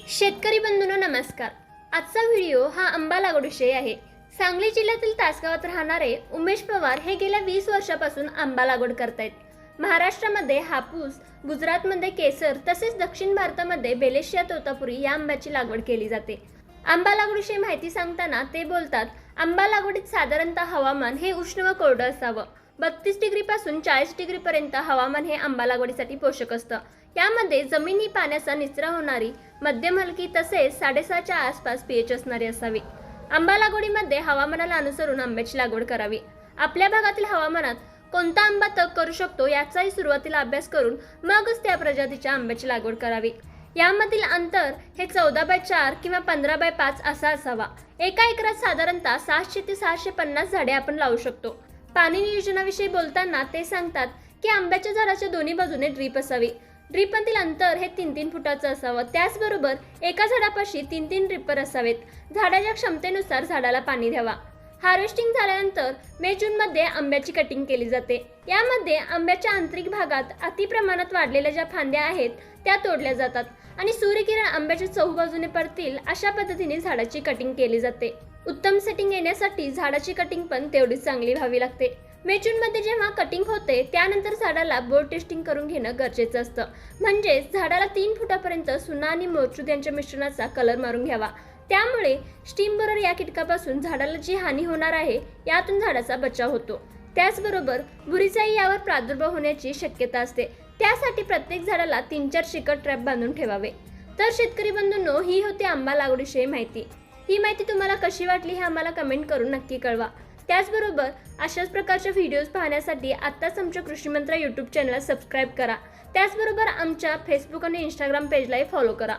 शेतकरी बंधूंनो नमस्कार। आजचा व्हिडिओ हा आंबा लागवडीविषयी आहे। सांगली जिल्ह्यातील तासगावात राहणारे उमेश पवार हे गेल्या 20 वर्षापासून आंबा लागवड करतायत। महाराष्ट्रामध्ये हापूस, गुजरातमध्ये केसर तसेच दक्षिण भारतामध्ये बेलेशिया तोतापुरी या आंब्याची लागवड केली जाते। आंबा लागवडीविषयी माहिती सांगताना ते बोलतात, आंबा लागवडीत साधारणतः हवामान हे उष्ण व कोरडं असावं। 32 डिग्री पासून 40 डिग्री पर्यंत हवामान हे आंबा लागवडीसाठी पोषक असतं। यामध्ये जमीन ही पाण्याचा निचरा होणारी, मध्यम हलकी तसेच 6.5च्या आसपास पीएच असणारी असावी। आंबा लागवडीमध्ये हवामानाला अनुसरून आंब्याची लागवड करावी। आपल्या भागातील हवामानात कोणता आंबा तग करू शकतो याचाही सुरुवातीला अभ्यास करून मगच त्या प्रजातीच्या आंब्याची लागवड करावी। यामधील अंतर हे 14x4 किंवा 15x5 असा असावा। एका एकरात साधारणतः 700 ते 750 झाडे आपण लावू शकतो। पाणी नियोजनाविषयी बोलताना ते सांगतात की आंब्याच्या झाडाच्या दोन्ही बाजूने ड्रीप असावी। ड्रीपमधील अंतर हे 3-3 फुटाचं असावं। त्याचबरोबर एका झाडापाशी 3-3 ड्रिपर असावेत। झाडाच्या क्षमतेनुसार झाडाला पाणी द्यावा। हार्वेस्टिंग झाल्यानंतर मे-जून मध्ये आंब्याची कटिंग केली जाते। यामध्ये आंब्याच्या आंतरिक भागात अति प्रमाणात वाढलेल्या ज्या फांद्या आहेत त्या तोडल्या जातात आणि सूर्यकिरण आंब्याच्या चहूबाजूने पडतील अशा पद्धतीने झाडाची कटिंग केली जाते। उत्तम सेटिंग येण्यासाठी झाडाची कटिंग पण तेवढीच चांगली व्हावी लागते। मे-जून मध्ये जेव्हा कटिंग होते त्यानंतर झाडाला बोर्ड टेस्टिंग करून घेणं गरजेचं असतं। म्हणजे झाडाला 3 फुटापर्यंत सुना आणि मोचूद यांच्या मिश्रणाचा कलर मारून घ्यावा। त्यामुळे स्टीम बोरर या कीटकापासून झाडाला जी हानी होणार आहे यातून झाडाचा बचाव होतो। त्याचबरोबर बुरीचाही यावर प्रादुर्भाव होण्याची शक्यता असते। त्यासाठी प्रत्येक झाडाला 3-4 शिकट ट्रॅप बांधून ठेवावे। तर शेतकरी बंधूंनो, ही होती आंबा लागवडीविषयी माहिती। ही माहिती तुम्हाला कशी वाटली हे आम्हाला कमेंट करून नक्की कळवा। त्याचबरोबर अशाच प्रकारच्या व्हिडिओज पाहण्यासाठी आत्ताच आमच्या कृषी मंत्र यूट्यूब चॅनलला सबस्क्राईब करा। त्याचबरोबर आमच्या फेसबुक आणि इंस्टाग्राम पेजलाही फॉलो करा।